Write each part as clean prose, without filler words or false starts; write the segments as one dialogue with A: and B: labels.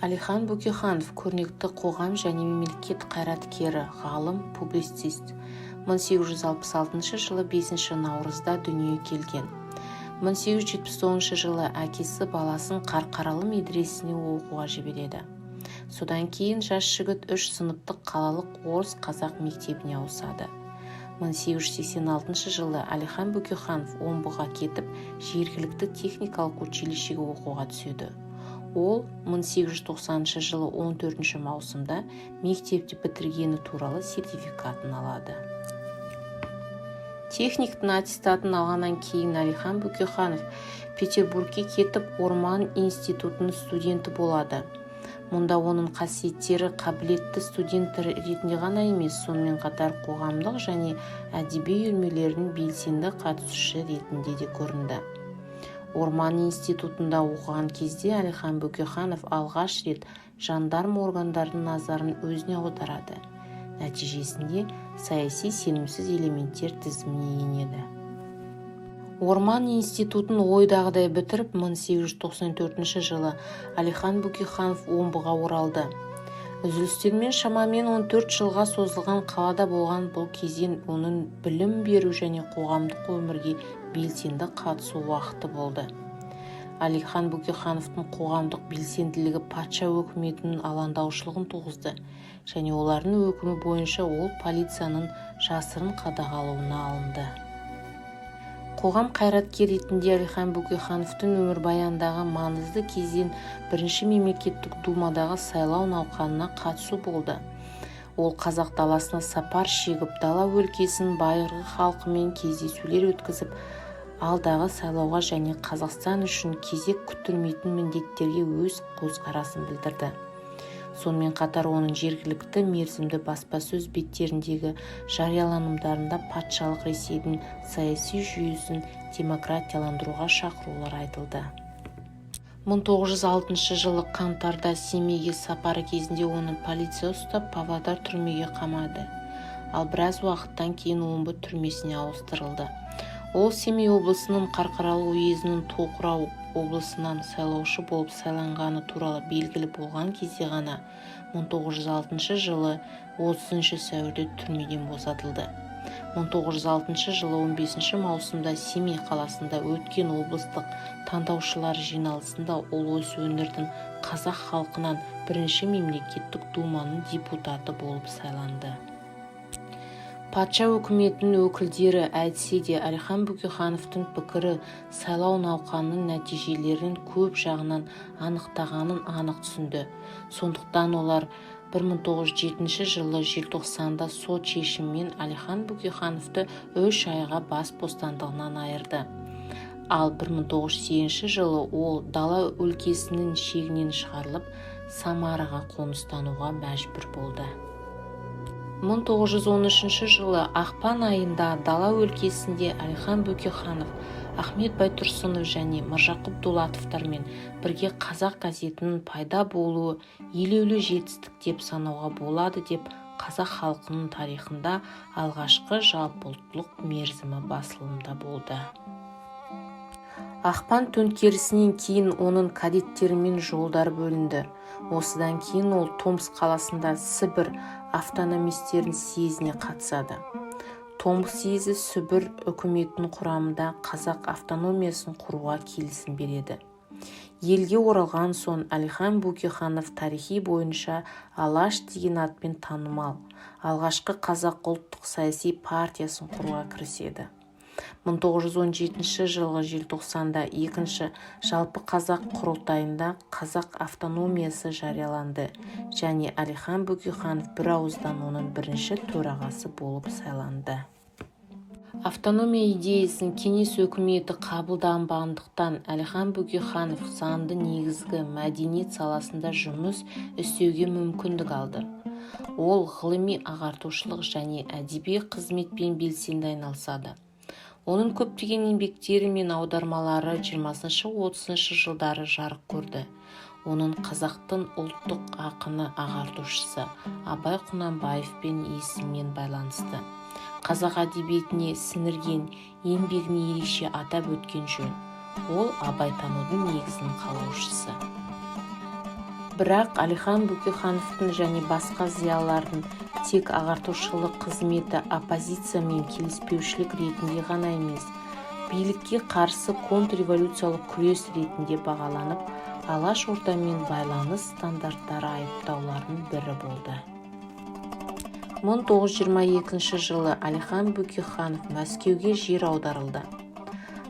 A: Әлихан Бөкейханов көрнекті қоғам және мемлекет қайраткері, ғалым, публицист. 1866 жылы 5 наурызда дүниеге келген. 1879 жылы әкесі баласын Қарқаралы медресесіне оқуға жібереді. Содан кейін жас жігіт 3 сыныптық қалалық орыс қазақ мектебіне ауысады. 1886 жылы Әлихан Бөкейханов Омбыға кетіп, жергілікті техникалық училищеге оқуға түседі. Ол 1890 жылы 14 маусымда мектепті бітіргені туралы сертификатын алады. Техниктің аттестатын алғаннан кейін Әлихан Бөкейханов Петербургке кетіп, Орман институтының студенті болады. Мұнда оның қасиеттері қабілетті студент ретінде ғана емес, сонымен қатар қоғамдық және әдеби үйірмелердің белсенді қатысушы ретінде де көрінді. Орман институтында оқыған кезде Әлихан Бөкейханов алғаш рет жандарм органдардың назарын өзіне аударады. Нәтижесінде саяси сенімсіз элементтер тізіміне енеді. Орман институтын ойдағыдай бітіріп, 1894 жылы Әлихан Бөкейханов Омбыға оралды. Үзілістермен шамамен 14 жылға созылған қалада болған бұл кезең оның білім беру және қоғамдық өмірге белсенді қатысу уақыты болды. Әлихан Бөкейхановтың қоғамдық белсенділігі патша өкіметінің алаңдаушылығын туғызды, және олардың өкімі бойынша ол полицияның жасырын қадағалауына алынды. Қоғам қайраткер ретінде Әлихан Бөкейхановтың өмірбаяндағы маңызды кезең бірінші мемлекеттік думадағы сайлау науқанына қатысу болды. Ол қазақ даласына сапар шегіп, дала өлкесінің байырғы халқымен кездесулер өткізіп, алдағы сайлауға және Қазақстан үшін кезек күттірмейтін міндеттерге өз көзқарасын білдірді. Сонымен қатар оның жергілікті мерзімді баспасөз беттеріндегі жарияланымдарында патшалық Ресейдің саяси жүйесін демократияландыруға шақырулар айтылды. 1906 жылы қаңтарда Семейге сапары кезінде оны полиция ұстап, Павлодар түрмеге қамады. Ал біраз уақыттан кейін Омбы түрмесіне ауыстырылды. Ол Семей облысының Қарқаралы уезінің Тоқырау облысынан сайлаушы болып сайланғаны туралы белгілі болған кезде ғана 1906 жылы 30 сәуірде түрмеден босатылды. 1906 жылы 15 маусымда Семей қаласында өткен облыстық таңдаушылар жиналысында ол осы өңірдің қазақ халқынан бірінші мемлекеттік думаның депутаты болып сайланды. Патша өкіметінің өкілдері әйтсе де Әлихан Бөкейхановтың пікірі сайлау науқанының нәтижелерін көп жағынан анықтағанын анық түсінді. Сондықтан олар 1907 жылы желтоқсанда сот шешімімен Әлихан Бөкейхановты 3 айға бас бостандығынан айырды. Ал 1908 жылы ол дала өлкесінің шегінен шығарылып, Самараға қоныстануға мәжбүр болды. 1913 жылы ақпан айында дала өлкесінде Әлихан Бөкейханов, Ахмет Байтұрсынов және Міржақып Дулатовтармен бірге қазақ газетінің пайда болуы елеулі жетістік деп санауға болады деп қазақ халқының тарихында алғашқы жалпыұлттық мерзімі басылымда болды. Ақпан төңкерісінен кейін оның кадеттерімен жолдар бөлінді. Осыдан кейін ол Томск қаласында Сібір автономистерінің съезіне қатысады. Томск съезі Сібір үкіметінің құрамында қазақ автономиясын құруға келісім береді. Елге оралған соң Әлихан Бөкейханов тарихи бойынша Алаш деген атпен танымал алғашқы қазақ ұлттық саяси партиясын құруға кіріседі. 1917 жылғы желтоқсанда екінші жалпы қазақ құрылтайында қазақ автономиясы жарияланды және Әлихан Бөкейханов бір ауыздан оның бірінші төрағасы болып сайланды. Автономия идеясын кеңес өкіметі қабылданбағандықтан Әлихан Бөкейханов заңды негізгі мәдениет саласында жұмыс істеуге мүмкіндік алды. Ол ғылыми ағартушылық және әдеби қызметпен белсенді айналысады. Оның көптеген еңбектері мен аудармалары 20-30 жылдары жарық көрді. Оның қазақтың ұлттық ақыны ағартушысы Абай Құнанбаевпен есіммен байланысты. Қазақ әдебиетіне сіңірген еңбегін ерекше атап өткен жөн. Ол абайтанудың негізін қалаушысы. Бірақ Әлихан Бөкейхановтың және басқа зиялылардың тек ағартушылық қызметі оппозициямен келіспеушілік ретінде ғана емес, билікке қарсы контрреволюциялық күрес ретінде бағаланып, Алаш ордамен байланыс стандарттары айыптауларының бірі болды. 1922 жылы Әлихан Бөкейханов Мәскеуге жер аударылды.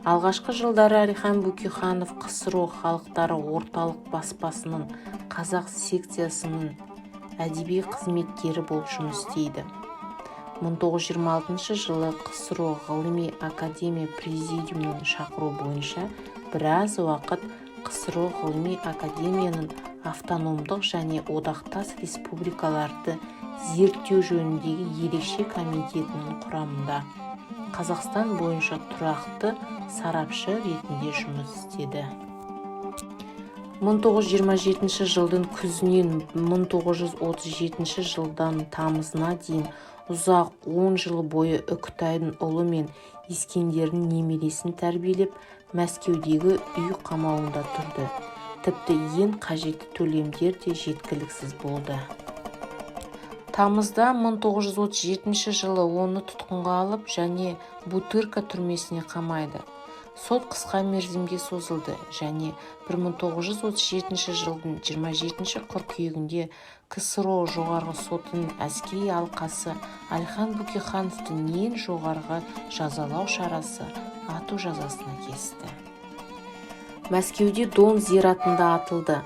A: Алғашқы жылдары Әлихан Бөкейханов КСРО халықтары орталық баспасының қазақ секциясының әдеби қызметкері болып жұмыс істейді. 1926 жылы КСРО ғылыми академия президиумының шақыру бойынша біраз уақыт КСРО ғылыми академияның автономдық және одақтас республикаларды зерттеу жөніндегі ерекше комитетінің құрамында Қазақстан бойынша тұрақты сарапшы ретінде жұмыс істеді. 1927 жылдың күзінен 1937 жылдан тамызына дейін ұзақ 10 жыл бойы Үкітайдың ұлы мен Ескендердің немересін тәрбиелеп, Мәскеудегі үй қамауында тұрды. Тіпті ең қажетті төлемдер де жеткіліксіз болды. Тамызда 1937 жылы оны тұтқынға алып және Бутырка түрмесіне қамайды. Сот қысқа мерзімге созылды және 1937 жылдың 27 қыркүйегінде КСРО жоғарғы сотының әскери алқасы Әлихан Бөкейхановтың ең жоғарғы жазалау шарасы ату жазасына кесті. Мәскеуде Дон зиратында атылды.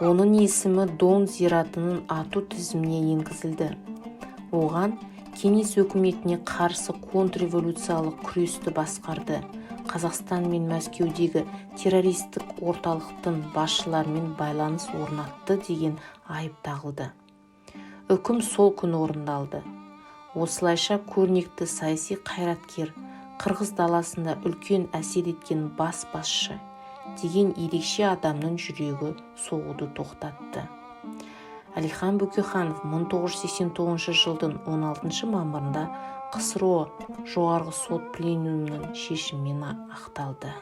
A: Оның есімі Дон зиратының ату тізіміне енгізілді. Оған кеңес өкіметіне қарсы контрреволюциялық күресті басқарды. Қазақстан мен Мәскеудегі террористік орталықтың басшыларымен байланыс орнатты деген айып тағылды. Үкім сол күні орындалды. Осылайша көрнекті саяси қайраткер, Қырғыз даласында үлкен әсер еткен басшы деген ерекше адамның жүрегі соғуды тоқтатты. Әлихан Бөкейханов 1989 жылдың 16 мамырында КСРО жоғарғы сот пленумының шешімімен ақталды.